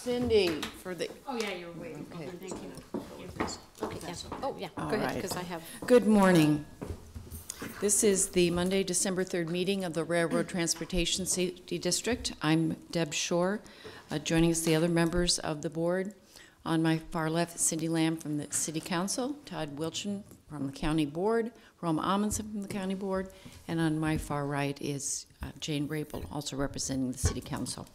Cindy for the. Oh, yeah, you're waiting. Okay. Thank you. Okay, yes. Oh, yeah, go ahead, because I have. Good morning. This is the Monday, December 3rd meeting of the Railroad Transportation Safety District. I'm Deb Shore. Joining us the other members of the board. On my far left, Cindy Lamb from the City Council, Todd Wilchin from the County Board, Roma Amundsen from the County Board, and on my far right is Jane Rabel, also representing the City Council.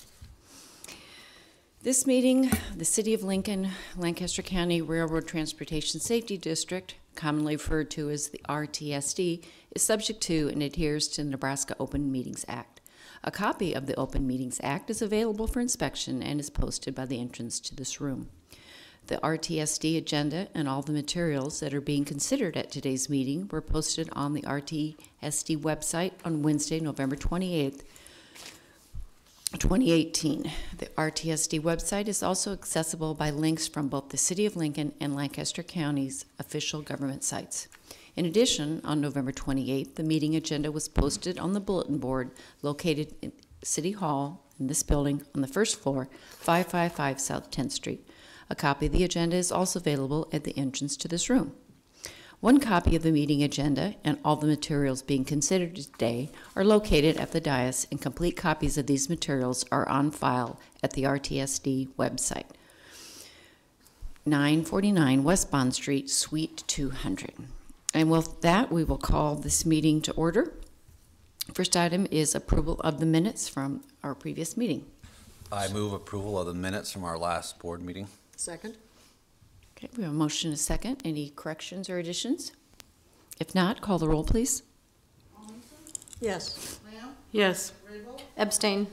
This meeting, the City of Lincoln, Lancaster County Railroad Transportation Safety District, commonly referred to as the RTSD, is subject to and adheres to the Nebraska Open Meetings Act. A copy of the Open Meetings Act is available for inspection and is posted by the entrance to this room. The RTSD agenda and all the materials that are being considered at today's meeting were posted on the RTSD website on Wednesday, November 28th, 2018. The RTSD website is also accessible by links from both the City of Lincoln and Lancaster County's official government sites. In addition, on November 28th, the meeting agenda was posted on the bulletin board located in City Hall in this building on the first floor, 555 South 10th Street. A copy of the agenda is also available at the entrance to this room. One copy of the meeting agenda and all the materials being considered today are located at the dais, and complete copies of these materials are on file at the RTSD website. 949 West Bond Street, Suite 200. And with that, we will call this meeting to order. First item is approval of the minutes from our previous meeting. I move approval of the minutes from our last board meeting. Second. Okay, we have a motion and a second. Any corrections or additions? If not, call the roll, please. Yes. Lamb? Yes. Rabel? Abstain.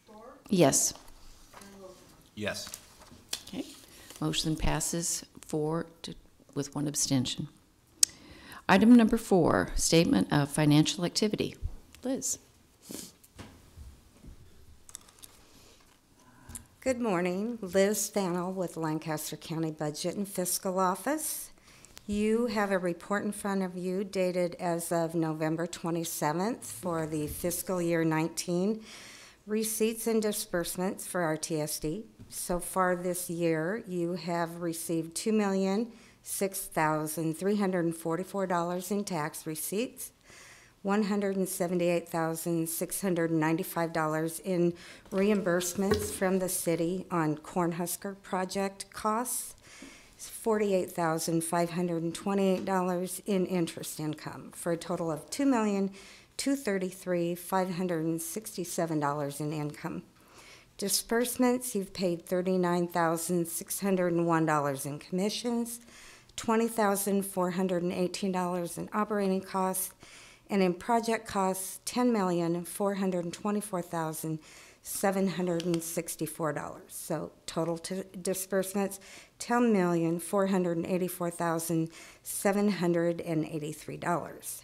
Shore? Yes. And Wilson? Yes. Okay, motion passes with one abstention. Item number 4, statement of financial activity. Liz. Good morning, Liz Fannell with Lancaster County Budget and Fiscal Office. You have a report in front of you dated as of November 27th for the fiscal year 19 receipts and disbursements for RTSD. So far this year, you have received $2,006,344 in tax receipts, $178,695 in reimbursements from the city on Cornhusker project costs, $48,528 in interest income, for a total of $2,233,567 in income. Disbursements, you've paid $39,601 in commissions, $20,418 in operating costs, and in project costs, $10,424,764. So total disbursements, $10,484,783.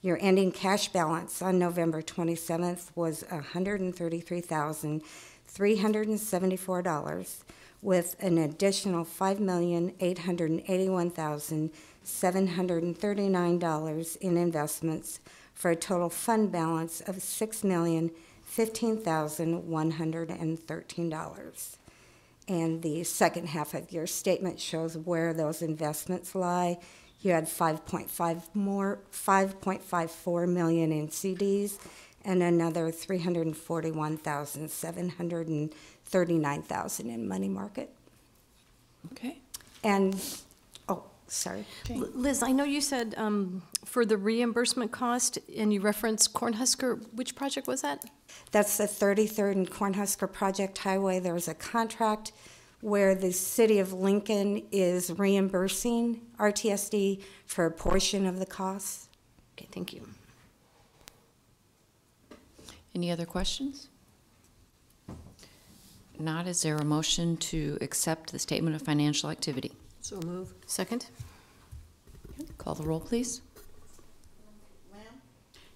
Your ending cash balance on November 27th was $133,374, with an additional $5,881,739 in investments, for a total fund balance of $6,015,113. And the second half of your statement shows where those investments lie. You had $5.54 million in CDs and another $341,739 in money market. Okay. And, oh, sorry. Okay. Liz, I know you said for the reimbursement cost, and you referenced Cornhusker. Which project was that? That's the 33rd and Cornhusker Project Highway. There's a contract where the City of Lincoln is reimbursing RTSD for a portion of the costs. Okay, thank you. Any other questions? Not, is there a motion to accept the statement of financial activity? So move. Second. Call the roll, please. Lamb?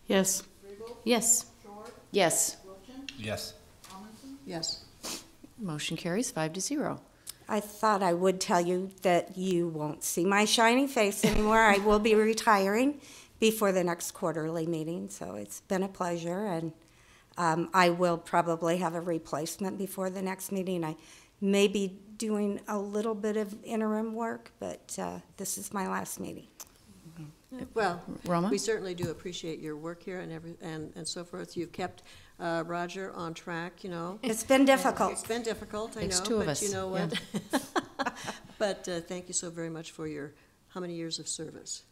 Yes. Rabel? Yes. Shore? Yes. Wilson? Yes. Amundsen? Yes. Motion carries 5-0. I thought I would tell you that you won't see my shiny face anymore. I will be retiring before the next quarterly meeting, so it's been a pleasure, and I will probably have a replacement before the next meeting. I may be doing a little bit of interim work, but this is my last meeting. Well, Roma? we certainly do appreciate your work here and so forth. You've kept Roger on track, you know. It's been difficult. It's been difficult, I know. Takes two of but us, you know yeah. what? But thank you so very much for your, how many years of service?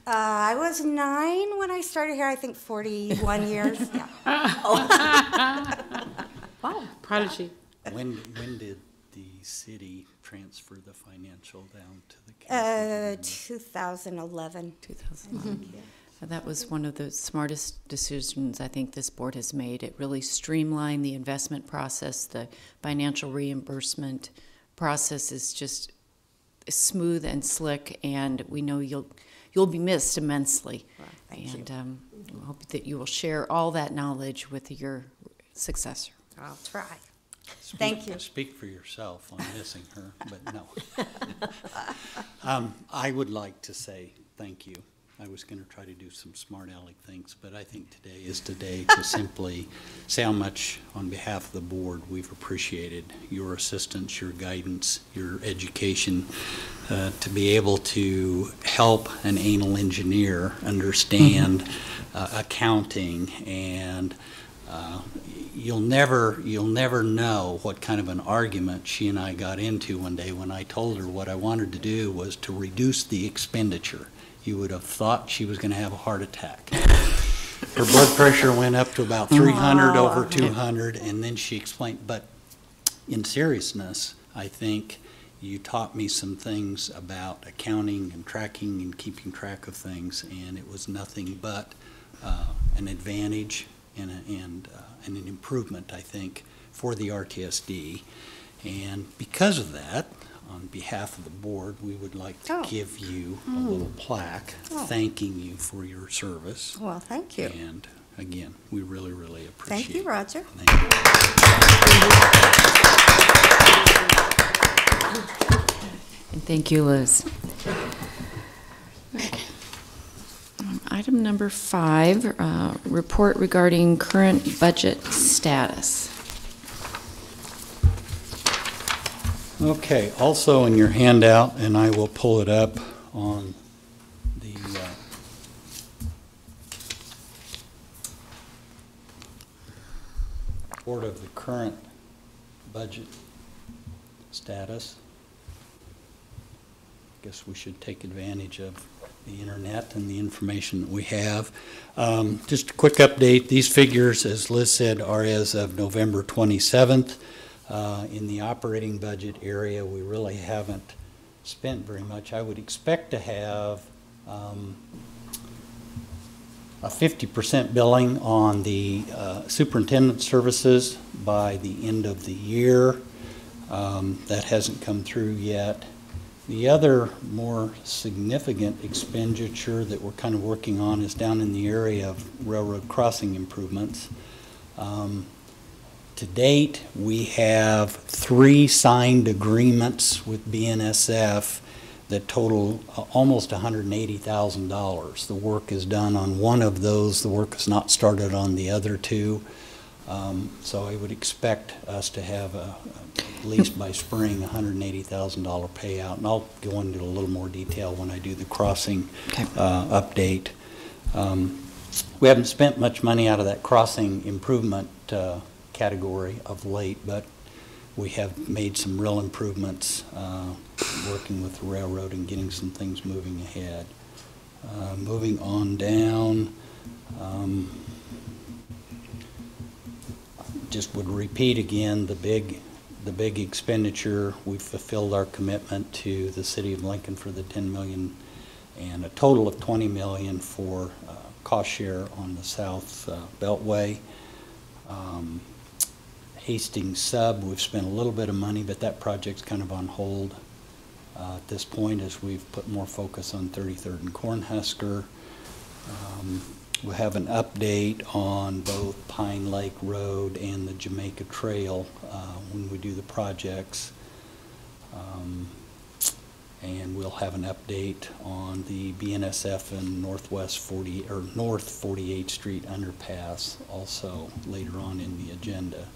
I was 9 when I started here. I think 41 years. Yeah. Wow. Prodigy. When did the city transfer the financial down to the county? 2011. 2011. That was one of the smartest decisions I think this board has made. It really streamlined the investment process. The financial reimbursement process is just smooth and slick, and we know you'll be missed immensely. Well, thank you. And I hope that you will share all that knowledge with your successor. I'll try. Thank you. Speak for yourself on missing her, but no. I would like to say thank you. I was going to try to do some smart aleck things, but I think today is the day to simply say how much, on behalf of the board, we've appreciated your assistance, your guidance, your education, to be able to help an anal engineer understand accounting, and you'll never know what kind of an argument she and I got into one day when I told her what I wanted to do was to reduce the expenditure. You would have thought she was going to have a heart attack. Her blood pressure went up to about 300 over 200, and then she explained, but in seriousness, I think you taught me some things about accounting and tracking and keeping track of things, and it was nothing but an advantage and an improvement, I think, for the RTSD. And because of that, on behalf of the board, we would like to give you a little plaque thanking you for your service. Well, thank you. And again, we really, really appreciate it. Thank you, Roger. Thank you. And thank you, Liz. Item number 5, report regarding current budget status. Okay, also in your handout, and I will pull it up on the report of the current budget status. I guess we should take advantage of the internet and the information that we have. Just a quick update, these figures, as Liz said, are as of November 27th. In the operating budget area, we really haven't spent very much. I would expect to have a 50% billing on the superintendent services by the end of the year. That hasn't come through yet. The other more significant expenditure that we're kind of working on is down in the area of railroad crossing improvements. To date, we have 3 signed agreements with BNSF that total almost $180,000. The work is done on one of those. The work is not started on the other 2. So I would expect us to have at least by spring $180,000 payout, and I'll go into a little more detail when I do the crossing update. We haven't spent much money out of that crossing improvement category of late, but we have made some real improvements working with the railroad and getting some things moving ahead. Moving on down, just would repeat again the big expenditure. We've fulfilled our commitment to the City of Lincoln for the $10 million and a total of $20 million for cost share on the South Beltway. Hastings Sub, we've spent a little bit of money, but that project's kind of on hold at this point as we've put more focus on 33rd and Cornhusker. We'll have an update on both Pine Lake Road and the Jamaica Trail when we do the projects. And we'll have an update on the BNSF and North 48th Street underpass also later on in the agenda.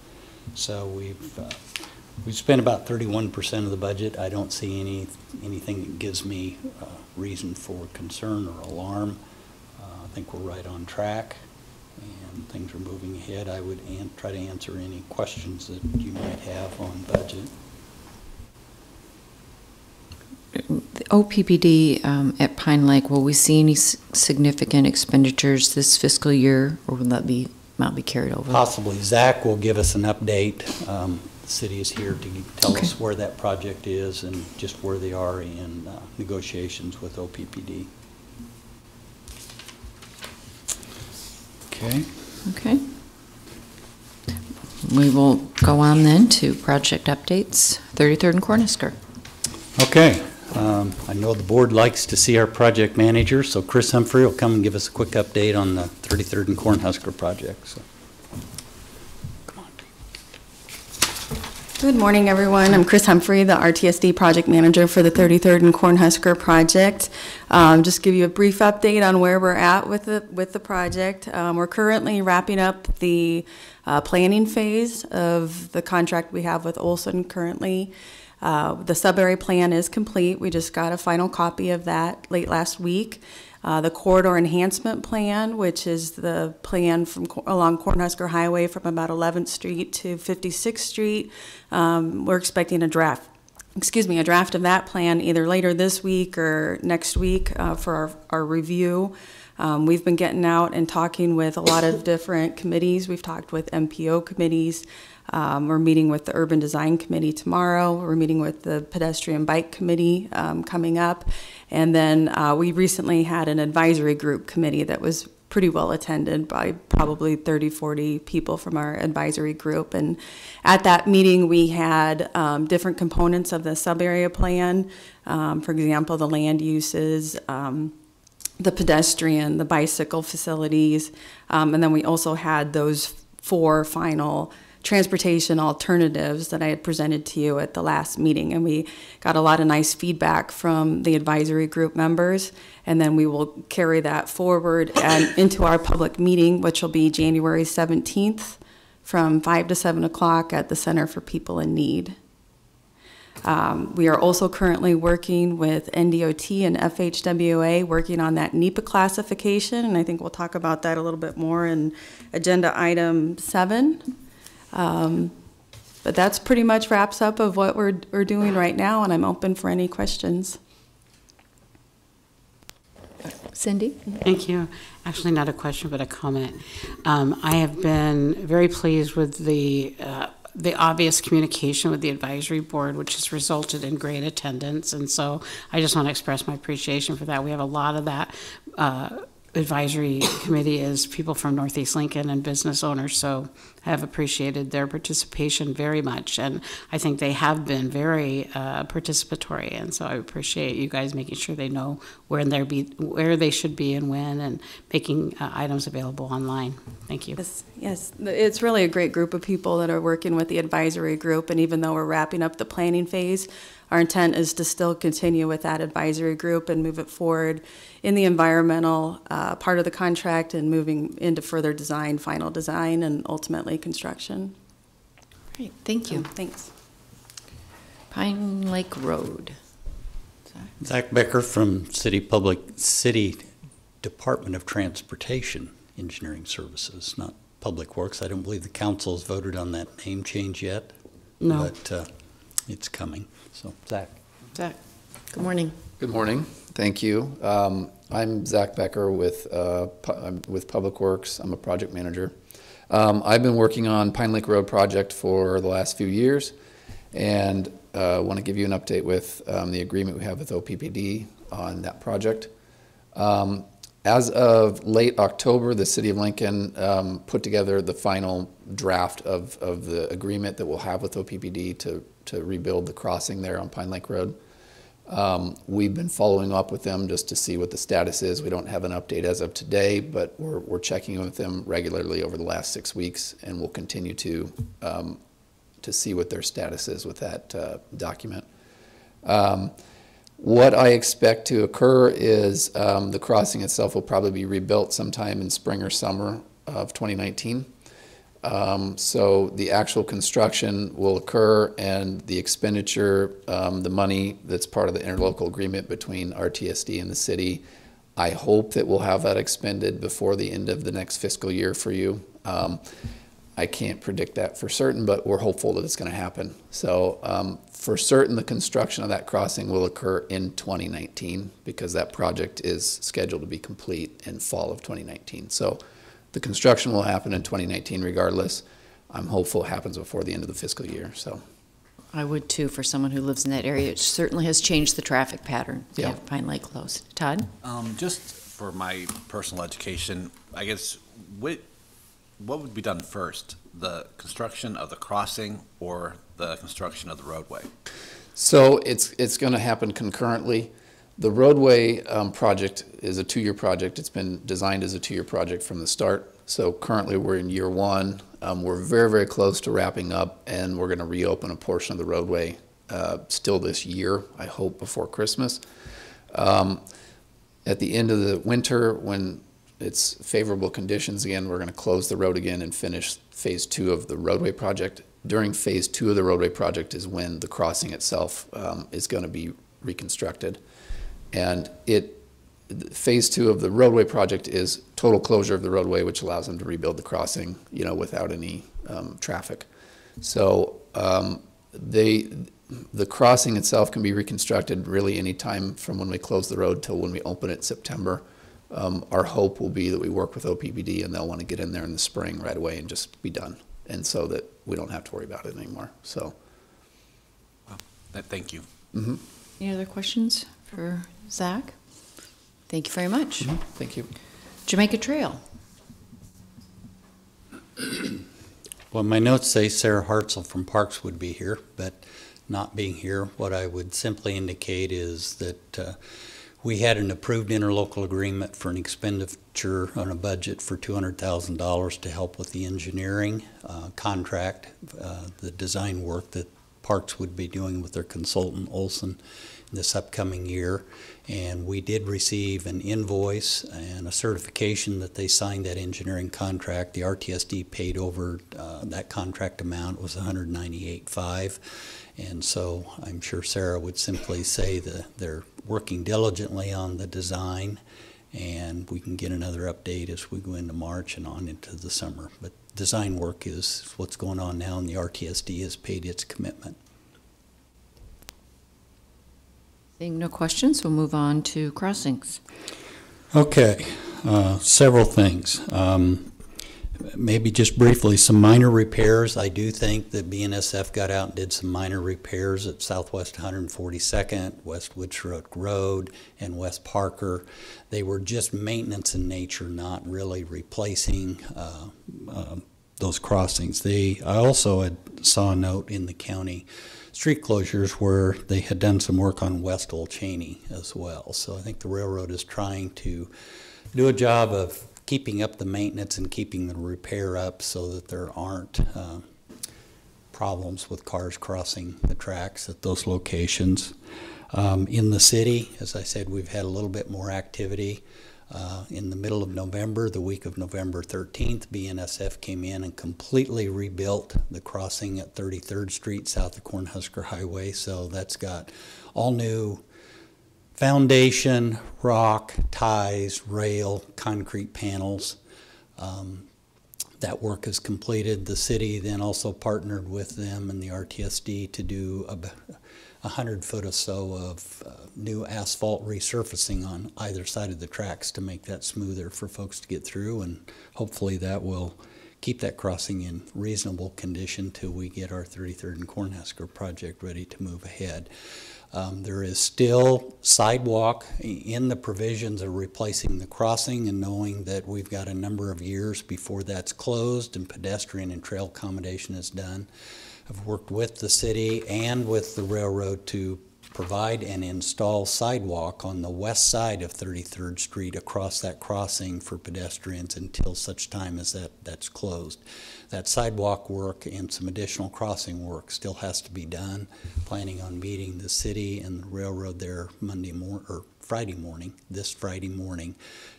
So we've spent about 31% of the budget. I don't see anything that gives me reason for concern or alarm. I think we're right on track and things are moving ahead. I would try to answer any questions that you might have on budget. The OPPD at Pine Lake, will we see any significant expenditures this fiscal year, or will that not be carried over? Possibly. Zach will give us an update. The city is here to tell us where that project is and just where they are in negotiations with OPPD. Okay. Okay. We will go on then to project updates, 33rd and Cornhusker. Okay. I know the board likes to see our project manager, so Chris Humphrey will come and give us a quick update on the 33rd and Cornhusker project. So, come on. Good morning, everyone. I'm Chris Humphrey, the RTSD project manager for the 33rd and Cornhusker project. Just give you a brief update on where we're at with the project. We're currently wrapping up the planning phase of the contract we have with Olson currently. The sub-area plan is complete. We just got a final copy of that late last week. The corridor enhancement plan, which is the plan from along Cornhusker Highway from about 11th Street to 56th Street. We're expecting a draft of that plan either later this week or next week for our review. We've been getting out and talking with a lot of different committees. We've talked with MPO committees. We're meeting with the Urban Design Committee tomorrow. We're meeting with the Pedestrian Bike Committee coming up. And then we recently had an advisory group committee that was pretty well attended by probably 30, 40 people from our advisory group. And at that meeting, we had different components of the sub-area plan. For example, the land uses, the pedestrian, the bicycle facilities. And then we also had those 4 final transportation alternatives that I had presented to you at the last meeting, and we got a lot of nice feedback from the advisory group members, and then we will carry that forward and into our public meeting, which will be January 17th from 5 to 7 o'clock at the Center for People in Need. We are also currently working with NDOT and FHWA working on that NEPA classification, and I think we'll talk about that a little bit more in agenda item 7. But that's pretty much wraps up of what we're doing right now, and I'm open for any questions. Cindy? Thank you. Actually, not a question, but a comment. I have been very pleased with the obvious communication with the advisory board, which has resulted in great attendance, and so I just want to express my appreciation for that. We have a lot of that. Advisory committee is people from Northeast Lincoln and business owners, so I have appreciated their participation very much, and I think they have been very participatory, and so I appreciate you guys making sure they know where they should be and when, and making items available online. Thank you. Yes, it's really a great group of people that are working with the advisory group, and even though we're wrapping up the planning phase, our intent is to still continue with that advisory group and move it forward in the environmental part of the contract and moving into further design, final design, and ultimately construction. Great, thank you. Thanks. Pine Lake Road. Zach Becker from City Department of Transportation Engineering Services, not Public Works. I don't believe the council's voted on that name change yet. No. But it's coming. So, Zach. Zach, good morning. Good morning. Thank you. I'm Zach Becker with Public Works. I'm a project manager. I've been working on Pine Lake Road project for the last few years, and want to give you an update with the agreement we have with OPPD on that project. As of late October, the City of Lincoln put together the final draft of the agreement that we'll have with OPPD to rebuild the crossing there on Pine Lake Road. We've been following up with them just to see what the status is. We don't have an update as of today, but we're checking in with them regularly over the last 6 weeks, and we'll continue to see what their status is with that document. What I expect to occur is the crossing itself will probably be rebuilt sometime in spring or summer of 2019. So the actual construction will occur, and the expenditure, the money that's part of the interlocal agreement between RTSD and the city, I hope that we'll have that expended before the end of the next fiscal year for you. I can't predict that for certain, but we're hopeful that it's going to happen. So for certain, the construction of that crossing will occur in 2019 because that project is scheduled to be complete in fall of 2019. So the construction will happen in 2019 regardless. I'm hopeful it happens before the end of the fiscal year. So I would too, for someone who lives in that area. It certainly has changed the traffic pattern to Yeah. have Pine Lake closed. Todd? Just for my personal education, I guess, what would be done first? The construction of the crossing or the construction of the roadway? So it's going to happen concurrently. The roadway project is a 2-year project. It's been designed as a 2-year project from the start. So currently we're in year 1. We're very, very close to wrapping up, and we're going to reopen a portion of the roadway still this year, I hope before Christmas. At the end of the winter, when it's favorable conditions again, we're going to close the road again and finish phase 2 of the roadway project. During phase 2 of the roadway project is when the crossing itself is going to be reconstructed. And phase 2 of the roadway project is total closure of the roadway, which allows them to rebuild the crossing, without any traffic. So the crossing itself can be reconstructed really any time from when we close the road till when we open it in September. Our hope will be that we work with OPBD and they'll want to get in there in the spring right away and just be done, and so that we don't have to worry about it anymore. So, Thank you. mm-hmm. Any other questions for Zach? Thank you very much. Mm-hmm. Thank you. Jamaica Trail. Well, my notes say Sarah Hartzell from Parks would be here, but not being here, what I would simply indicate is that we had an approved interlocal agreement for an expenditure on a budget for $200,000 to help with the engineering contract, the design work that Parks would be doing with their consultant Olson this upcoming year. And we did receive an invoice and a certification that they signed that engineering contract. The RTSD paid over that contract amount was $198,500. And so I'm sure Sarah would simply say that they're working diligently on the design, and we can get another update as we go into March and on into the summer. But design work is what's going on now, and the RTSD has paid its commitment. Seeing no questions, we'll move on to crossings. Okay, several things. Maybe just briefly, some minor repairs. I do think that BNSF got out and did some minor repairs at Southwest 142nd, West Woodsroad Road, and West Parker. They were just maintenance in nature, not really replacing those crossings. I also saw a note in the county street closures where they had done some work on West Old Cheney as well. So I think the railroad is trying to do a job of keeping up the maintenance and keeping the repair up so that there aren't problems with cars crossing the tracks at those locations. In the city, as I said, we've had a little bit more activity. In the middle of November, the week of November 13th, BNSF came in and completely rebuilt the crossing at 33rd Street south of Cornhusker Highway. So that's got all new foundation, rock, ties, rail, concrete panels. That work is completed. The city then also partnered with them and the RTSD to do about 100 foot or so of new asphalt resurfacing on either side of the tracks to make that smoother for folks to get through, and hopefully that will keep that crossing in reasonable condition till we get our 33rd and Cornhusker project ready to move ahead. There is still sidewalk in the provisions of replacing the crossing, and knowing that we've got a number of years before that's closed and pedestrian and trail accommodation is done. I've worked with the city and with the railroad to provide and install sidewalk on the west side of 33rd Street across that crossing for pedestrians until such time as that's closed. That sidewalk work and some additional crossing work still has to be done. Planning on meeting the city and the railroad there this Friday morning,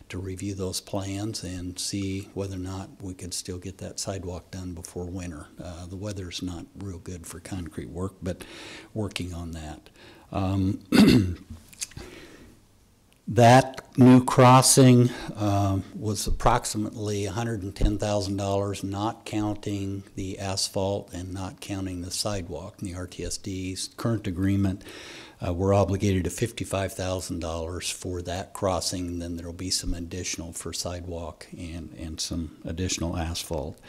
to review those plans and see whether or not we could still get that sidewalk done before winter. The weather's not real good for concrete work, but working on that. That new crossing was approximately $110,000, not counting the asphalt and not counting the sidewalk. In the RTSD's current agreement, we're obligated to $55,000 for that crossing. Then there'll be some additional for sidewalk and some additional asphalt.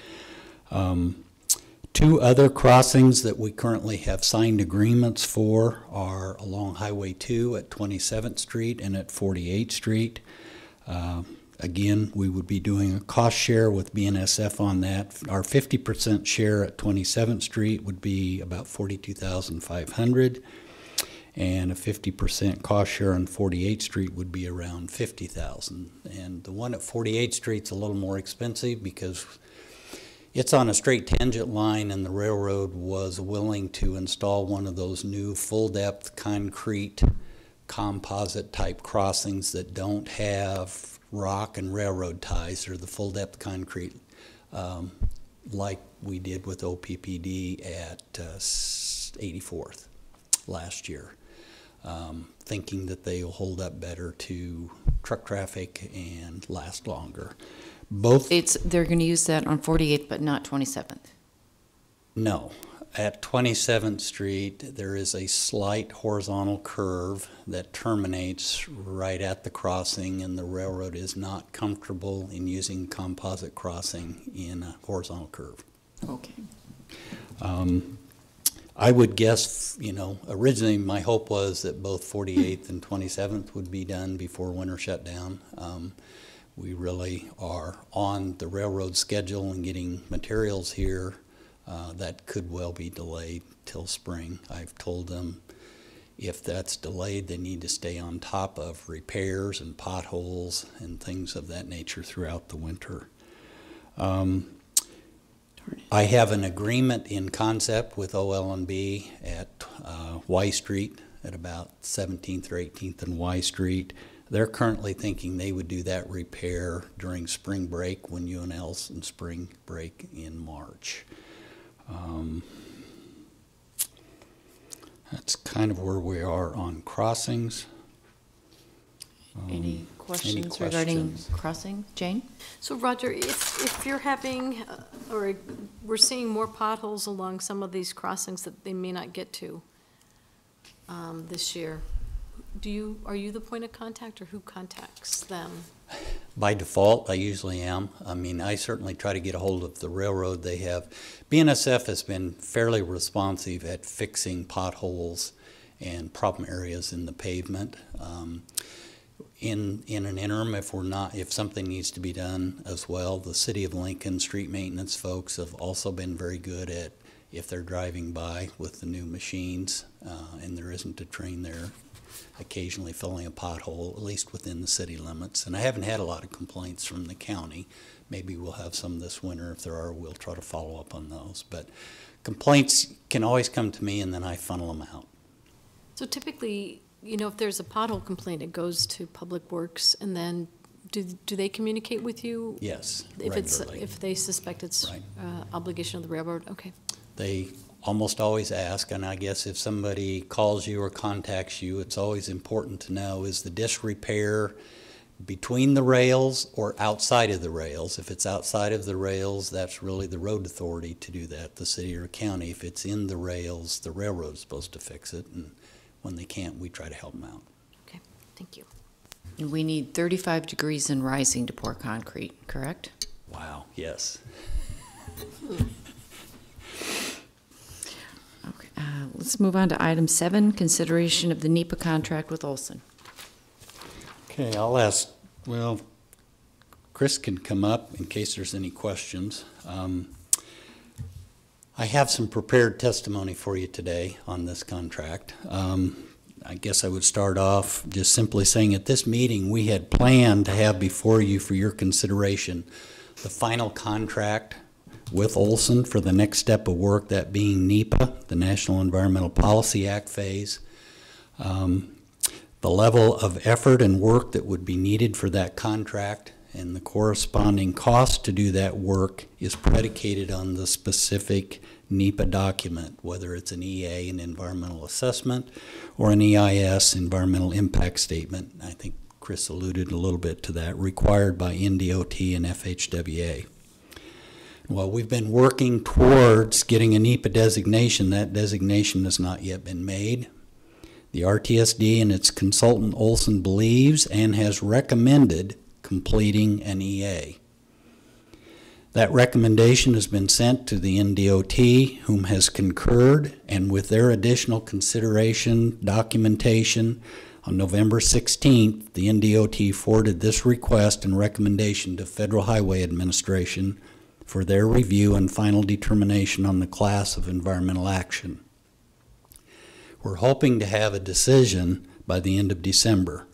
Two other crossings that we currently have signed agreements for are along Highway 2 at 27th Street and at 48th Street. Again, we would be doing a cost share with BNSF on that. Our 50% share at 27th Street would be about $42,500, and a 50% cost share on 48th Street would be around $50,000. And the one at 48th Street's a little more expensive because it's on a straight tangent line, and the railroad was willing to install one of those new full-depth concrete composite type crossings that don't have rock and railroad ties. They're the full-depth concrete, like we did with OPPD at 84th last year, thinking that they will hold up better to truck traffic and last longer. They're going to use that on 48th, but not 27th. No. At 27th Street, there is a slight horizontal curve that terminates right at the crossing, and the railroad is not comfortable in using composite crossing in a horizontal curve. Okay. I would guess, originally my hope was that both 48th and 27th would be done before winter shutdown. We really are on the railroad schedule and getting materials here. That could well be delayed till spring. I've told them if that's delayed, they need to stay on top of repairs and potholes and things of that nature throughout the winter. I have an agreement in concept with OL&B at Y Street at about 17th or 18th and Y Street. They're currently thinking they would do that repair during spring break when UNL's in spring break in March. That's kind of where we are on crossings. Any questions regarding crossing? Jane? So Roger, if you're having, or we're seeing more potholes along some of these crossings that they may not get to this year, are you the point of contact, or who contacts them? By default, I usually am. I mean, I certainly try to get a hold of the railroad. BNSF has been fairly responsive at fixing potholes and problem areas in the pavement. In an interim, if something needs to be done as well, the City of Lincoln street maintenance folks have also been very good at, if they're driving by with the new machines and there isn't a train there, occasionally filling a pothole, at least within the city limits. And I haven't had a lot of complaints from the county. Maybe we'll have some this winter. If there are, we'll try to follow up on those. But complaints can always come to me, and then I funnel them out. So typically, if there's a pothole complaint, it goes to Public Works, and then do they communicate with you? Yes, regularly. If they suspect it's right. Obligation of the railroad? Okay. They almost always ask, and I guess if somebody calls you or contacts you, it's always important to know, is the disc repair between the rails or outside of the rails? If it's outside of the rails, that's really the road authority to do that, the city or county. If it's in the rails, the railroad's supposed to fix it, and when they can't, we try to help them out. Okay, thank you. And we need 35 degrees and rising to pour concrete, correct? Wow, yes. Okay, let's move on to item 7, consideration of the NEPA contract with Olson. Okay, I'll ask, Chris can come up in case there's any questions. I have some prepared testimony for you today on this contract. I guess I would start off just simply saying at this meeting, we had planned to have before you for your consideration the final contract with Olson for the next step of work, that being NEPA, the National Environmental Policy Act phase. The level of effort and work that would be needed for that contract and the corresponding cost to do that work is predicated on the specific NEPA document, whether it's an EA, an environmental assessment, or an EIS, environmental impact statement. I think Chris alluded a little bit to that, required by NDOT and FHWA. Well, we've been working towards getting a NEPA designation. That designation has not yet been made. The RTSD and its consultant Olson believes and has recommended completing an EA. That recommendation has been sent to the NDOT, whom has concurred, and with their additional consideration, documentation, on November 16th, the NDOT forwarded this request and recommendation to Federal Highway Administration for their review and final determination on the class of environmental action. We're hoping to have a decision by the end of December.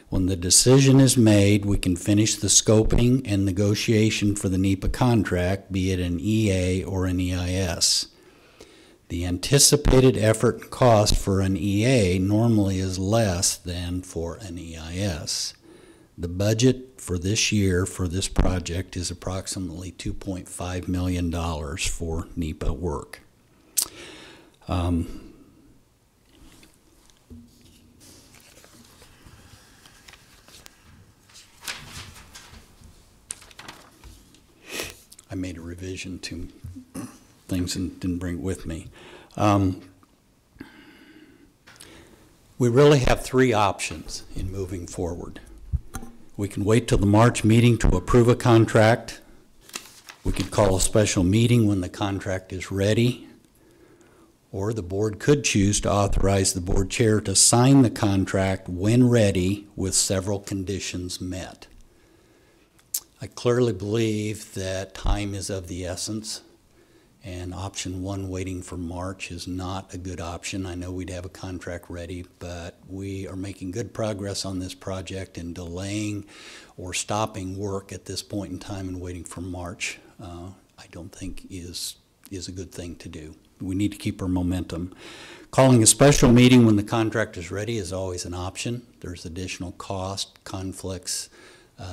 When the decision is made, we can finish the scoping and negotiation for the NEPA contract, be it an EA or an EIS. The anticipated effort and cost for an EA normally is less than for an EIS. The budget for this year for this project is approximately $2.5 million for NEPA work. I made a revision to things and didn't bring it with me. We really have three options in moving forward. We can wait till the March meeting to approve a contract. We could call a special meeting when the contract is ready. Or the board could choose to authorize the board chair to sign the contract when ready with several conditions met. I clearly believe that time is of the essence, and option one, waiting for March, is not a good option. I know we'd have a contract ready, but we are making good progress on this project, and delaying or stopping work at this point in time and waiting for March, I don't think is a good thing to do. We need to keep our momentum. Calling a special meeting when the contract is ready is always an option. There's additional cost, conflicts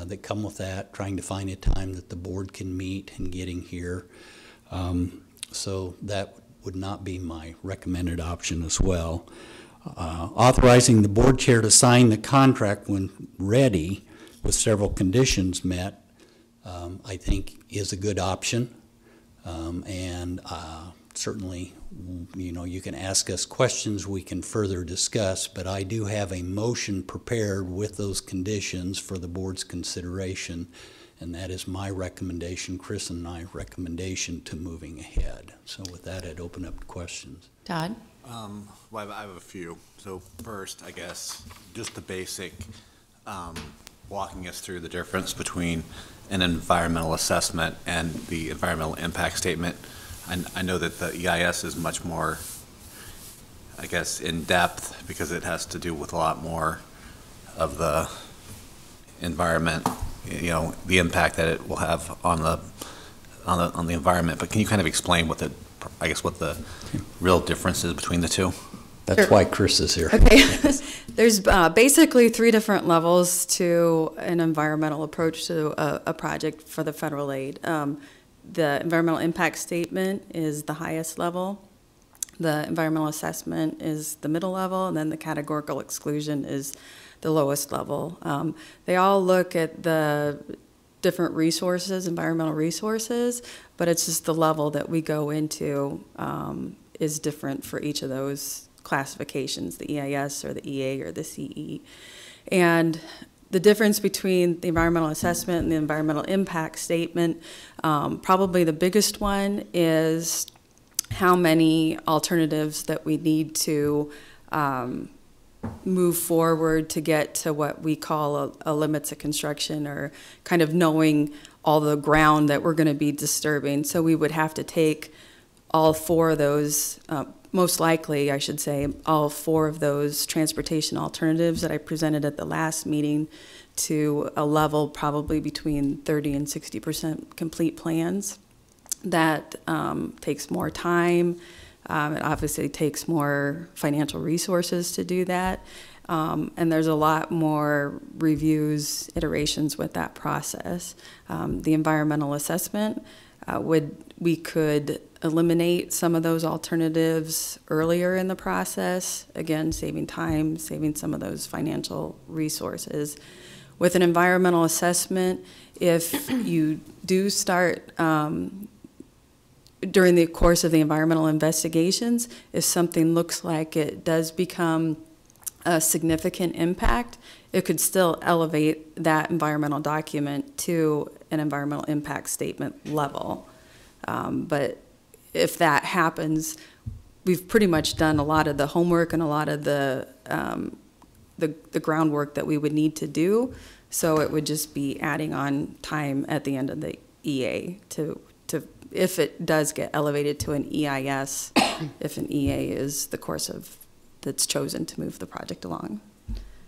that come with that, trying to find a time that the board can meet and getting here. So that would not be my recommended option as well. Authorizing the board chair to sign the contract when ready with several conditions met, I think is a good option. And certainly, you know, you can ask us questions we can further discuss, but I do have a motion prepared with those conditions for the board's consideration, and that is my recommendation, Chris and my recommendation to moving ahead. So with that, I'd open up to questions. Todd? Well, I have a few. So first, I guess, just the basic, walking us through the difference between an environmental assessment and the environmental impact statement. I know that the EIS is much more, I guess, in-depth because it has to do with a lot more of the environment, you know, the impact that it will have on the environment. But can you kind of explain what the, I guess, what the real difference is between the two? That's Sure. why Chris is here. Okay. There's basically three different levels to an environmental approach to a project for the federal aid. The environmental impact statement is the highest level. The environmental assessment is the middle level, and then the categorical exclusion is the lowest level. They all look at the different resources, environmental resources, but it's just the level that we go into is different for each of those classifications, the EIS or the EA or the CE. And the difference between the environmental assessment and the environmental impact statement, probably the biggest one is how many alternatives that we need to move forward to get to what we call a limits of construction, or kind of knowing all the ground that we're going to be disturbing. So we would have to take all four of those, most likely, I should say, all four of those transportation alternatives that I presented at the last meeting to a level probably between 30 and 60% complete plans. That takes more time. It obviously takes more financial resources to do that. And there's a lot more reviews, iterations with that process. The environmental assessment, we could eliminate some of those alternatives earlier in the process, again, saving time, saving some of those financial resources. With an environmental assessment, if you do start during the course of the environmental investigations, if something looks like it does become a significant impact, it could still elevate that environmental document to an environmental impact statement level. But if that happens, we've pretty much done a lot of the homework and a lot of the groundwork that we would need to do. So it would just be adding on time at the end of the EA to if it does get elevated to an EIS, if an EA is the course of that's chosen to move the project along.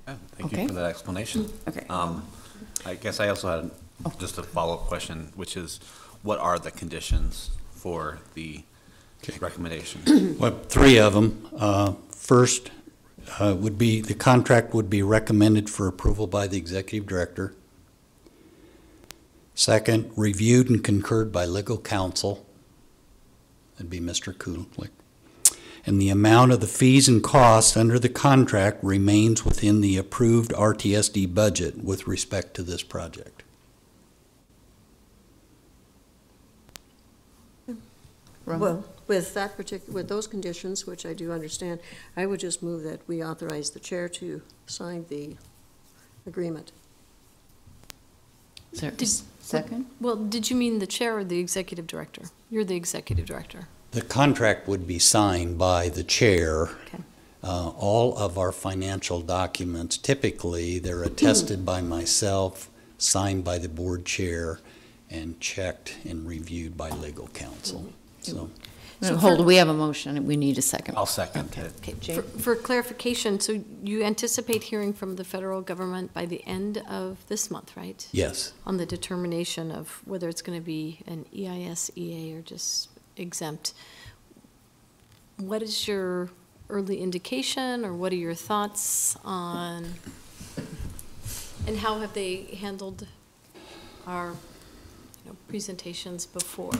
Thank you for that explanation. Okay. I guess I also had just a follow-up question, which is, what are the conditions for the recommendation? Well, three of them. First would be the contract would be recommended for approval by the executive director. Second, reviewed and concurred by legal counsel. That'd be Mr. Kulik. And the amount of the fees and costs under the contract remains within the approved RTSD budget with respect to this project. Well, with that with those conditions, which I do understand, I would just move that we authorize the chair to sign the agreement. Second? Well, did you mean the chair or the executive director? You're the executive director. The contract would be signed by the chair. Okay. All of our financial documents, typically, they're attested by myself, signed by the board chair, and checked and reviewed by legal counsel. So, Hold, we have a motion, and we need a second. I'll second it. Okay, Jay? For clarification, so you anticipate hearing from the federal government by the end of this month, right? yes. On the determination of whether it's going to be an EIS, EA, or just exempt. What is your early indication, or what are your thoughts on, and how have they handled our presentations before?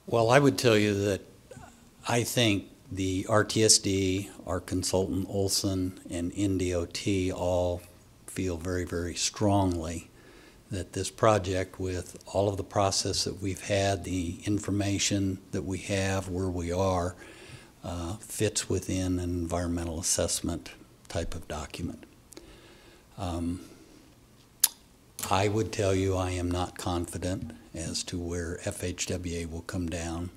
Well, I would tell you that I think the RTSD, our consultant Olson, and NDOT all feel very, very strongly that this project, with all of the process that we've had, the information that we have, where we are, fits within an environmental assessment type of document. I would tell you I am not confident as to where FHWA will come down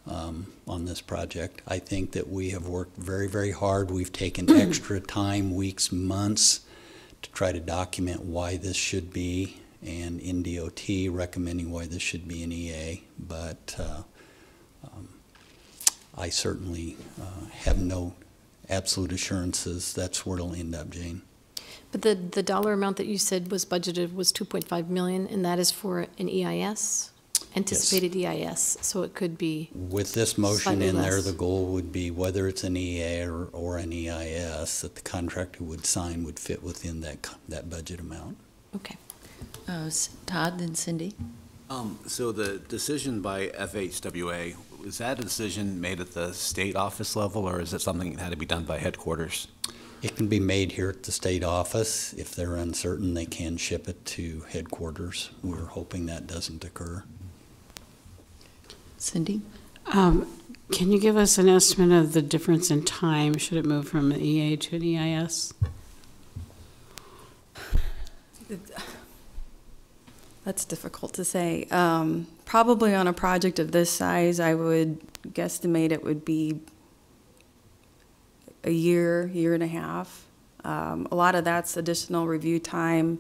on this project. I think that we have worked very, very hard. We've taken extra time, weeks, months, to try to document why this should be, and NDOT recommending why this should be an EA. But I certainly have no absolute assurances that's where it'll end up, Jane. But the dollar amount that you said was budgeted was 2.5 million, and that is for an EIS, anticipated EIS, so it could be with this motion slightly in there, less. the goal would be whether it's an EA or an EIS, that the contractor would sign would fit within that budget amount. Okay. Todd, then Cindy? So the decision by FHWA, was that a decision made at the state office level, or is it something that had to be done by headquarters? It can be made here at the state office. If they're uncertain, they can ship it to headquarters. We're hoping that doesn't occur. Cindy? Can you give us an estimate of the difference in time? Should it move from an EA to an EIS? That's difficult to say. Probably on a project of this size, I would guesstimate it would be a year and a half. A lot of that's additional review time,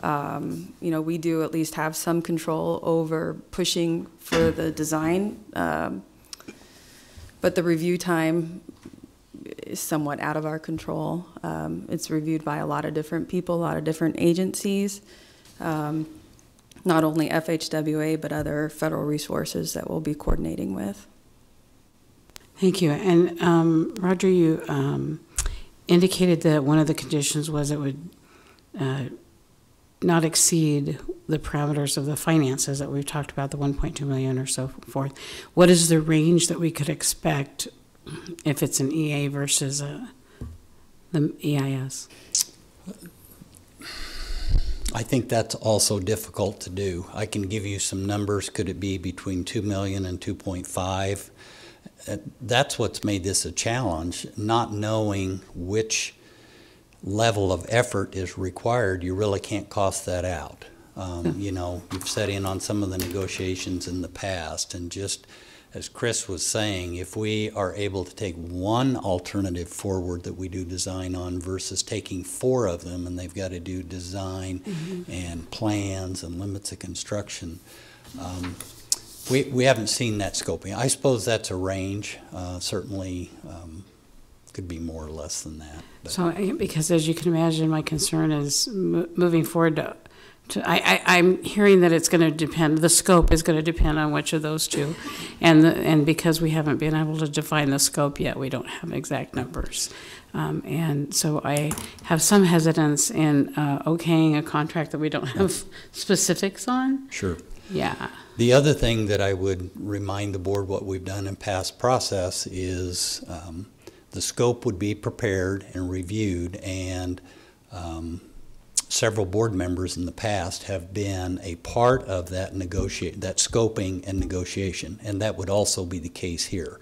You know, we do at least have some control over pushing for the design, but the review time is somewhat out of our control. It's reviewed by a lot of different people, a lot of different agencies, not only FHWA, but other federal resources that we'll be coordinating with. Thank you. And Roger, you indicated that one of the conditions was it would not exceed the parameters of the finances that we've talked about, the 1.2 million or so forth. What is the range that we could expect if it's an EA versus the EIS? I think that's also difficult to do. I can give you some numbers. Could it be between 2 million and 2.5? That's what's made this a challenge, not knowing which level of effort is required. You really can't cost that out. You know, you've set in on some of the negotiations in the past, and just as Chris was saying, if we are able to take one alternative forward that we do design on versus taking 4 of them, and they've got to do design and plans and limits of construction, we haven't seen that scoping. I suppose that's a range. Certainly could be more or less than that. But. So, because as you can imagine, my concern is moving forward I'm hearing that it's going to depend, the scope is going to depend on which of those two. And because we haven't been able to define the scope yet, we don't have exact numbers. And so I have some hesitance in okaying a contract that we don't have specifics on. Sure. Yeah. The other thing that I would remind the board what we've done in past process is the scope would be prepared and reviewed, and several board members in the past have been a part of that that scoping and negotiation, and that would also be the case here.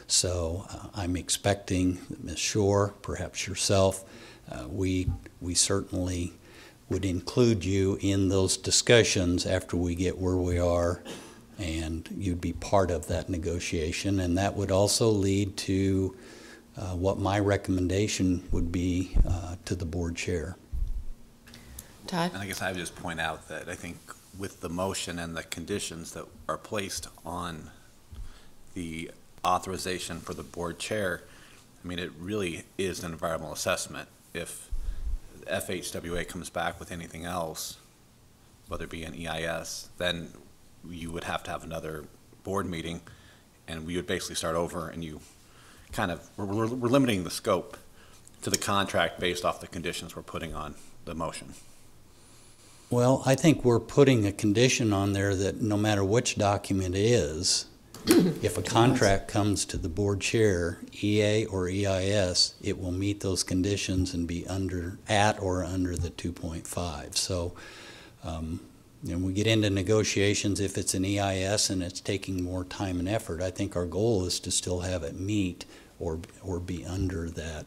So I'm expecting that Ms. Shore, perhaps yourself, we certainly would include you in those discussions after we get where we are, and you'd be part of that negotiation, and that would also lead to what my recommendation would be to the board chair. Todd? And I guess I would just point out that I think with the motion and the conditions that are placed on the authorization for the board chair, I mean, it really is an environmental assessment. If FHWA comes back with anything else, whether it be an EIS, then you would have to have another board meeting, and we would basically start over, and you kind of, we're limiting the scope to the contract based off the conditions we're putting on the motion. Well, I think we're putting a condition on there that no matter which document it is, if a contract comes to the board chair, EA or EIS, it will meet those conditions and be at or under the 2.5. So, you know, we get into negotiations, if it's an EIS and it's taking more time and effort, I think our goal is to still have it meet or be under that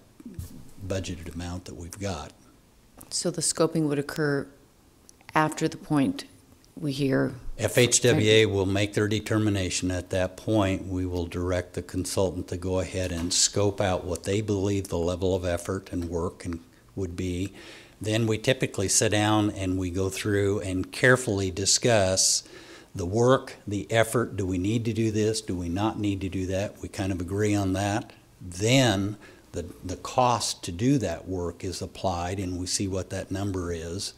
budgeted amount that we've got. So the scoping would occur after the point we hear. FHWA will make their determination. At that point, we will direct the consultant to go ahead and scope out what they believe the level of effort and work would be. Then we typically sit down and we go through and carefully discuss the work, the effort. Do we need to do this? Do we not need to do that? We kind of agree on that. Then the cost to do that work is applied, and we see what that number is.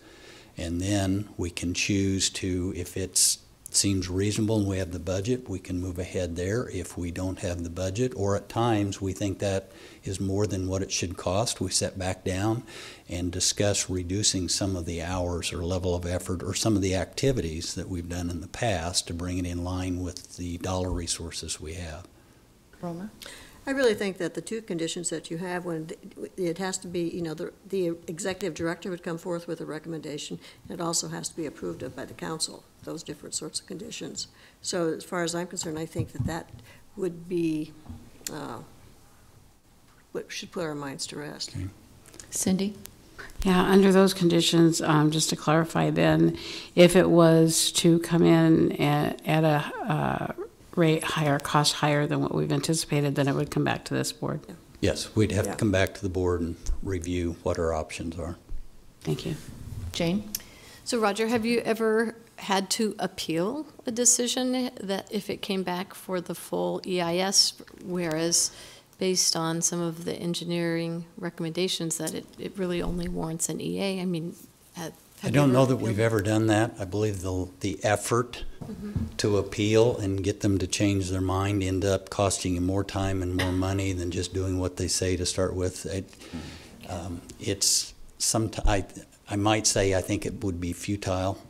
And then we can choose to, if it seems reasonable and we have the budget, we can move ahead there. If we don't have the budget, or at times we think that is more than what it should cost, we sit back down and discuss reducing some of the hours or level of effort or some of the activities that we've done in the past to bring it in line with the dollar resources we have. Roma? I really think that the two conditions that you have, when it has to be, you know, the executive director would come forth with a recommendation. It also has to be approved of by the council, those different sorts of conditions. So as far as I'm concerned, I think that would be what should put our minds to rest. Okay. Cindy? Yeah, under those conditions, just to clarify then, if it was to come in at a rate higher, cost higher than what we've anticipated, then it would come back to this board. Yeah. Yes, we'd have to come back to the board and review what our options are. Thank you. Jane? So Roger, have you ever had to appeal a decision that if it came back for the full EIS, whereas based on some of the engineering recommendations that it really only warrants an EA? I mean, I don't know that we've ever done that. I believe the effort to appeal and get them to change their mind end up costing you more time and more money than just doing what they say to start with. I might say I think it would be futile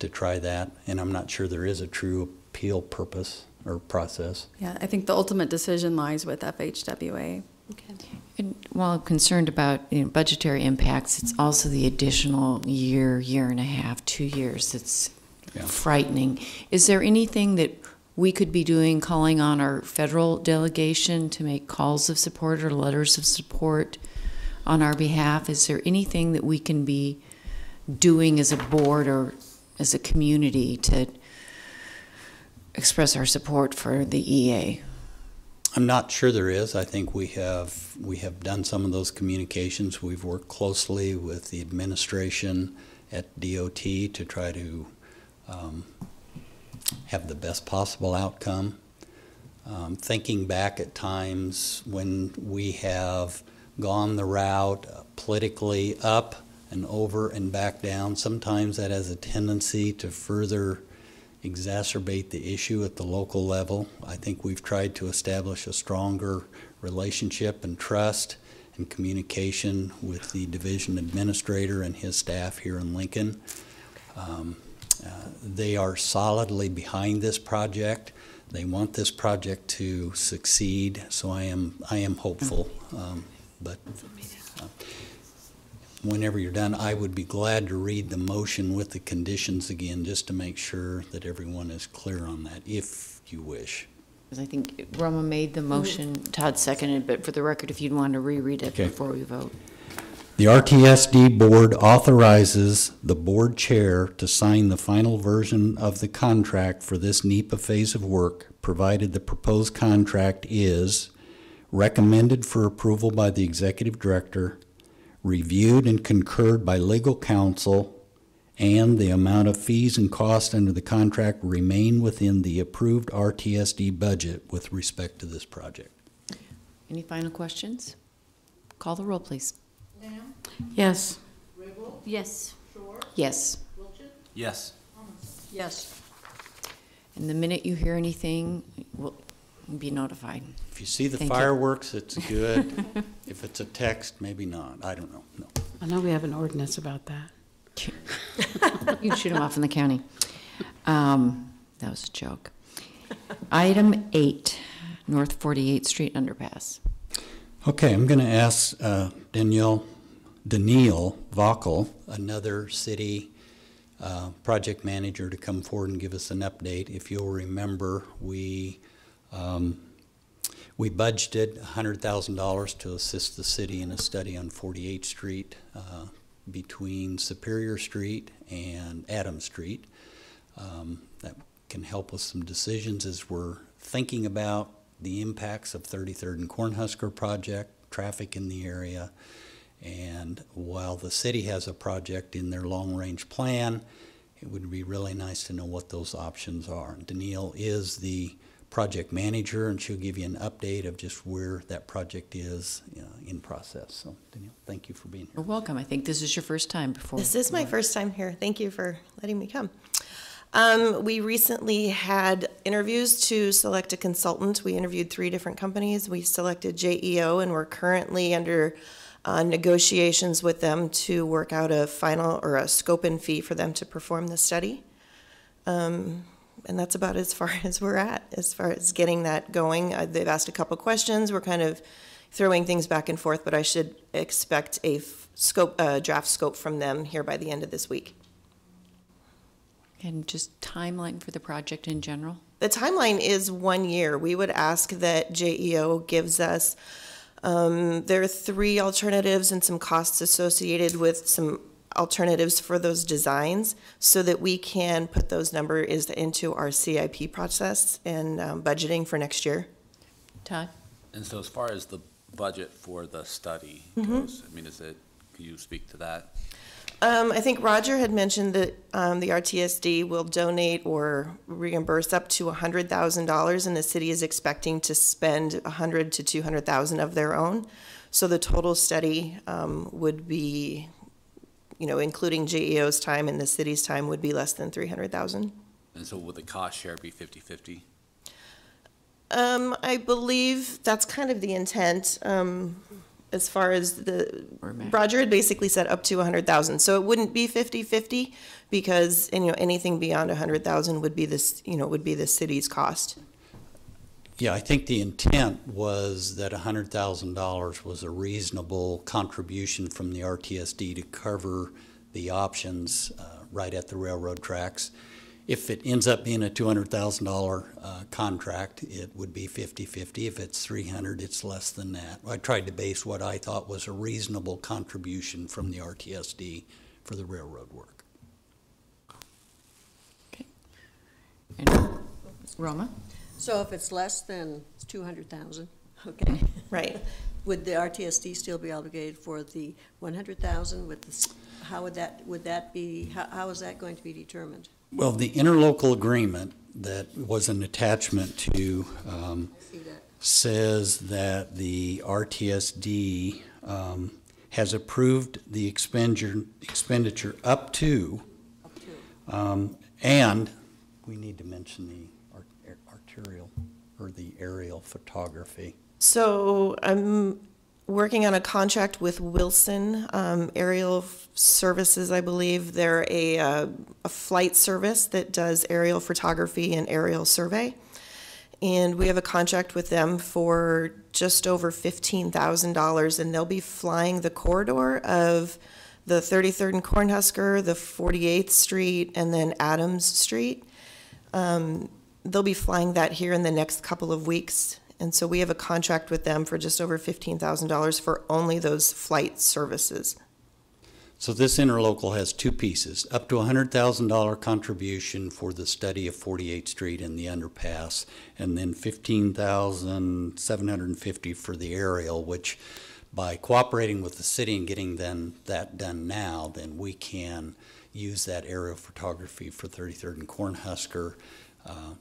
to try that, and I'm not sure there is a true appeal purpose or process. Yeah, I think the ultimate decision lies with FHWA. Okay. And while I'm concerned about budgetary impacts, it's also the additional year, year and a half, 2 years that's frightening. Is there anything that we could be doing, calling on our federal delegation to make calls of support or letters of support on our behalf? Is there anything that we can be doing as a board or as a community to express our support for the EA? I'm not sure there is. I think we have done some of those communications. We've worked closely with the administration at DOT to try to have the best possible outcome. Thinking back at times when we have gone the route politically up and over and back down, sometimes that has a tendency to further exacerbate the issue at the local level. I think we've tried to establish a stronger relationship and trust and communication with the division administrator and his staff here in Lincoln. They are solidly behind this project. They want this project to succeed, so I am hopeful. But whenever you're done, I would be glad to read the motion with the conditions again, just to make sure that everyone is clear on that, if you wish. Because I think Roma made the motion, Todd seconded, but for the record, if you'd want to reread it before we vote. The RTSD board authorizes the board chair to sign the final version of the contract for this NEPA phase of work, provided the proposed contract is recommended for approval by the executive director, reviewed and concurred by legal counsel, and the amount of fees and costs under the contract remain within the approved RTSD budget with respect to this project. Any final questions? Call the roll, please. Yes. Yes. Yes. Yes. Yes. And the minute you hear anything, we'll be notified. If you see the Thank you. fireworks, it's good. If it's a text, maybe not. I don't know. No. I know we have an ordinance about that. You can shoot them off in the county. That was a joke. Item 8, North 48th Street Underpass. Okay, I'm going to ask Danielle Vockel, another city project manager, to come forward and give us an update. If you'll remember, we budgeted $100,000 to assist the city in a study on 48th Street between Superior Street and Adams Street. That can help with some decisions as we're thinking about the impacts of 33rd and Cornhusker project, traffic in the area. And while the city has a project in their long-range plan, it would be really nice to know what those options are. Danielle is the project manager, and she'll give you an update of just where that project is in process. So, Danielle, thank you for being here. You're welcome. I think this is your first time before. This is my first time here. Thank you for letting me come. We recently had interviews to select a consultant. We interviewed 3 different companies. We selected JEO, and we're currently under negotiations with them to work out a final or a scope and fee for them to perform the study. And that's about as far as we're at, as far as getting that going. They've asked a couple questions. We're kind of throwing things back and forth, but I should expect a draft scope from them here by the end of this week. And just timeline for the project in general? The timeline is 1 year. We would ask that JEO gives us, there are 3 alternatives and some costs associated with some alternatives for those designs so that we can put those numbers into our CIP process and budgeting for next year. Todd? And so as far as the budget for the study goes, I mean, can you speak to that? I think Roger had mentioned that the RTSD will donate or reimburse up to $100,000, and the city is expecting to spend $100,000 to $200,000 of their own. So the total study would be, including JEO's time and the city's time, would be less than $300,000. And so will the cost share be 50-50? I believe that's kind of the intent. As far as Roger had basically said up to 100,000. So it wouldn't be 50-50 because, anything beyond 100,000 would be this, would be the city's cost. Yeah, I think the intent was that $100,000 was a reasonable contribution from the RTSD to cover the options right at the railroad tracks. If it ends up being a $200,000 contract, it would be 50-50. If it's 300, it's less than that. I tried to base what I thought was a reasonable contribution from the RTSD for the railroad work. Okay. And Roma? So if it's less than 200,000, okay. Right. Would the RTSD still be obligated for the 100,000 with this? How would that be, how is that going to be determined? Well, the interlocal agreement that was an attachment to says that the RTSD has approved the expenditure up to, and we need to mention the arterial or the aerial photography. So I'm working on a contract with Wilson Aerial Services, I believe. They're a flight service that does aerial photography and aerial survey. And we have a contract with them for just over $15,000, and they'll be flying the corridor of the 33rd and Cornhusker, the 48th Street, and then Adams Street. They'll be flying that here in the next couple of weeks. And so we have a contract with them for just over $15,000 for only those flight services. So this interlocal has two pieces, up to $100,000 contribution for the study of 48th Street and the underpass, and then $15,750 for the aerial, which by cooperating with the city and getting that done now, then we can use that aerial photography for 33rd and Cornhusker.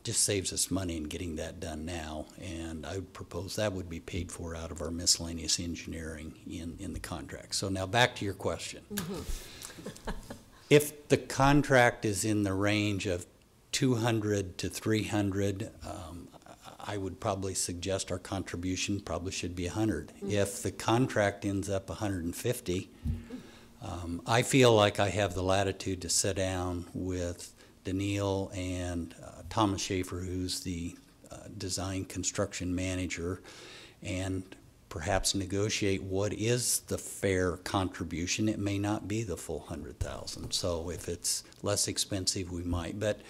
Just saves us money in getting that done now, and I would propose that would be paid for out of our miscellaneous engineering in the contract. So now back to your question. Mm-hmm. If the contract is in the range of 200 to 300, I would probably suggest our contribution probably should be 100. Mm-hmm. If the contract ends up 150, I feel like I have the latitude to sit down with Daniil and Thomas Schaefer, who's the design construction manager, and perhaps negotiate what is the fair contribution. It may not be the full 100,000. So if it's less expensive, we might. But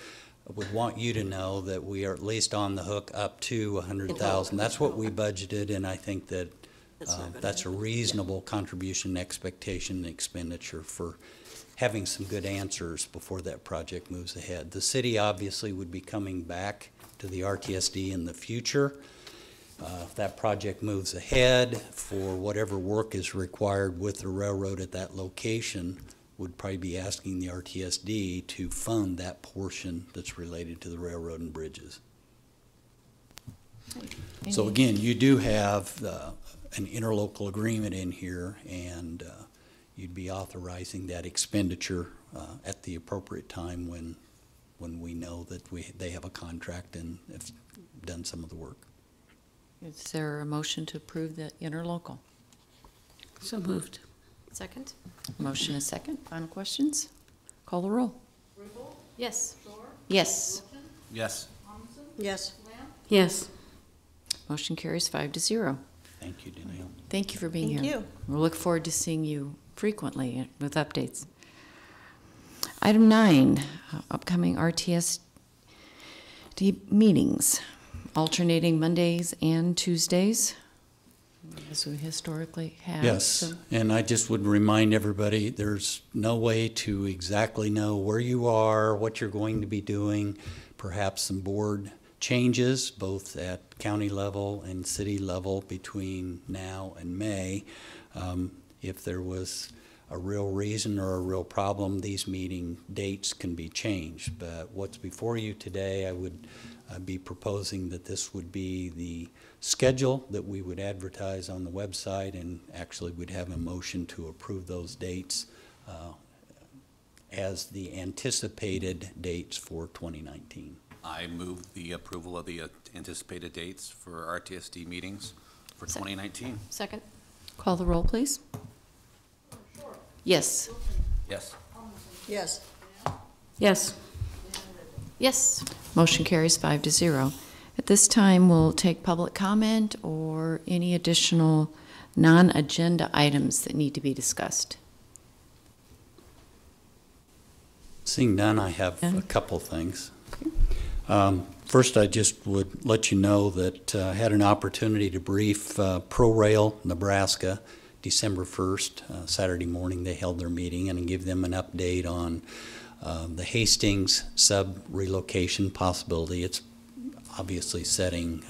I would want you to know that we are at least on the hook up to 100,000. That's what we budgeted, and I think that that's a reasonable contribution, expectation, and expenditure for having some good answers before that project moves ahead. The city obviously would be coming back to the RTSD in the future. If that project moves ahead for whatever work is required with the railroad at that location, would probably be asking the RTSD to fund that portion that's related to the railroad and bridges. So again, you do have an interlocal agreement in here, and you'd be authorizing that expenditure at the appropriate time when we know that they have a contract and have done some of the work. Is there a motion to approve the interlocal? So moved. Second? Motion is second. Final questions? Call the roll. Yes. Yes. Yes. Yes. Yes. Motion carries 5-0. Thank you, Danielle. Thank you for being Thank here. you. We'll look forward to seeing you frequently with updates. Item 9, upcoming RTSD meetings, alternating Mondays and Tuesdays, as we historically have. Yes, So, and I just would remind everybody, there's no way to exactly know where you are, what you're going to be doing, perhaps some board changes, both at county level and city level between now and May. If there was a real reason or a real problem, these meeting dates can be changed. But what's before you today, I would be proposing that this would be the schedule that we would advertise on the website, and actually we'd have a motion to approve those dates as the anticipated dates for 2019. I move the approval of the anticipated dates for RTSD meetings for 2019. Second? Call the roll, please. Yes. Yes. Yes. Yes. Yes. Motion carries 5-0. At this time, we'll take public comment or any additional non-agenda items that need to be discussed. Seeing none, I have a None? couple things. First, I just would let you know that I had an opportunity to brief ProRail Nebraska December 1st, Saturday morning. They held their meeting, and give them an update on the Hastings sub-relocation possibility. It's obviously setting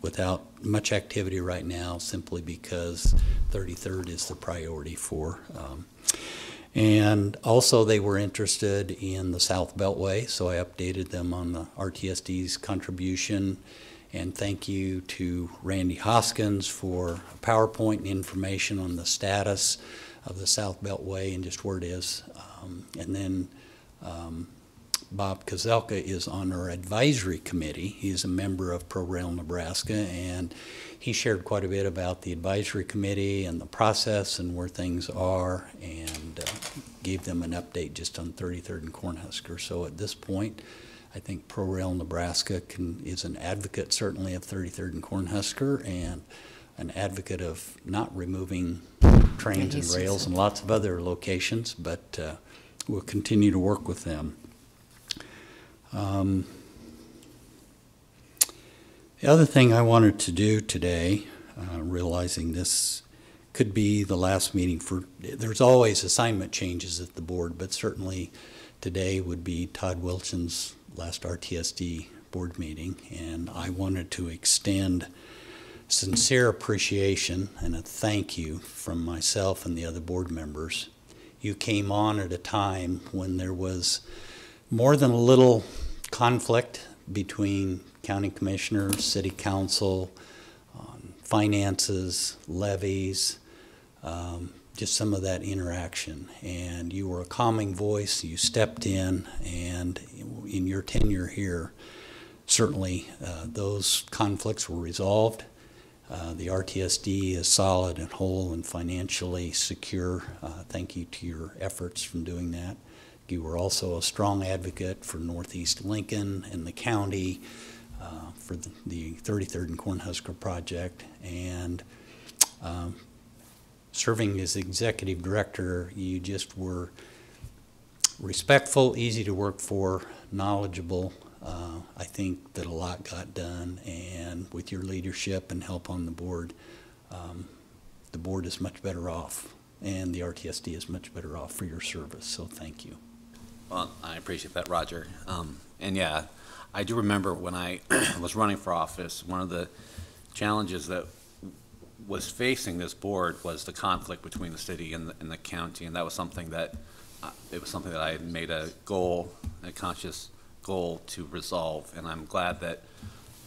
without much activity right now, simply because 33rd is the priority for. And also they were interested in the South Beltway, so I updated them on the RTSD's contribution. And thank you to Randy Hoskins for PowerPoint and information on the status of the South Beltway and just where it is. And then Bob Kozelka is on our advisory committee. He's a member of ProRail Nebraska, and he shared quite a bit about the advisory committee and the process and where things are, and gave them an update just on 33rd and Cornhusker. So at this point, I think ProRail Nebraska is an advocate certainly of 33rd and Cornhusker, and an advocate of not removing trains and rails and lots of other locations, but we'll continue to work with them. The other thing I wanted to do today, realizing this could be the last meeting there's always assignment changes at the board, but certainly today would be Todd Wilson's last RTSD board meeting, and I wanted to extend sincere appreciation and a thank you from myself and the other board members. You came on at a time when there was more than a little conflict between county commissioners, city council, finances, levies, just some of that interaction. And you were a calming voice, you stepped in, and in your tenure here, certainly those conflicts were resolved. The RTSD is solid and whole and financially secure. Thank you to your efforts from doing that. You were also a strong advocate for Northeast Lincoln and the county for the 33rd and Cornhusker project. And serving as executive director, you just were respectful, easy to work for, knowledgeable. I think that a lot got done, and with your leadership and help on the board is much better off, and the RTSD is much better off for your service, so thank you. Well, I appreciate that, Roger. And yeah, I do remember when I was running for office, one of the challenges that was facing this board was the conflict between the city and the county, and that was something that I had made a goal, a conscious goal to resolve. And I'm glad that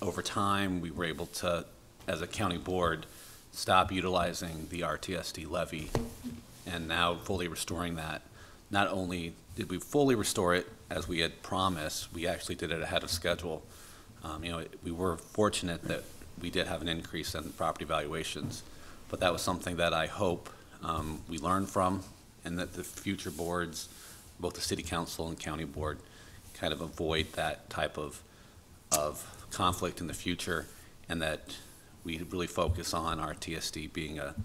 over time we were able to, as a county board, stop utilizing the RTSD levy, and now fully restoring that. Not only did we fully restore it as we had promised, we actually did it ahead of schedule. We were fortunate that we did have an increase in property valuations, but that was something that I hope we learn from, and that the future boards, both the city council and county board, kind of avoid that type of conflict in the future, and that we really focus on RTSD being a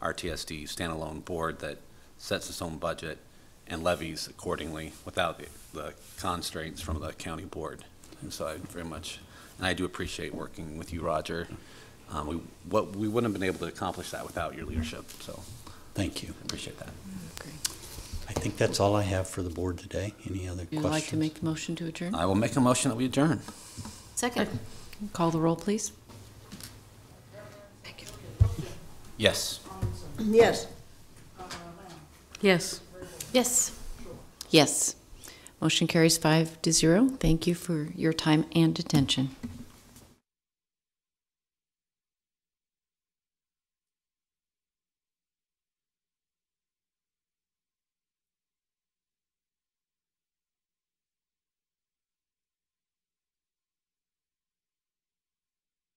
RTSD standalone board that sets its own budget and levies accordingly without the constraints from the county board. And so I do appreciate working with you, Roger. We wouldn't have been able to accomplish that without your leadership, so. Thank you. I appreciate that. Okay. I think that's all I have for the board today. Any other Would you questions? like to make the motion to adjourn? I will make a motion that we adjourn. Second? Call the roll, please. Yes. Yes. Yes. Yes. Yes. Motion carries 5-0. Thank you for your time and attention.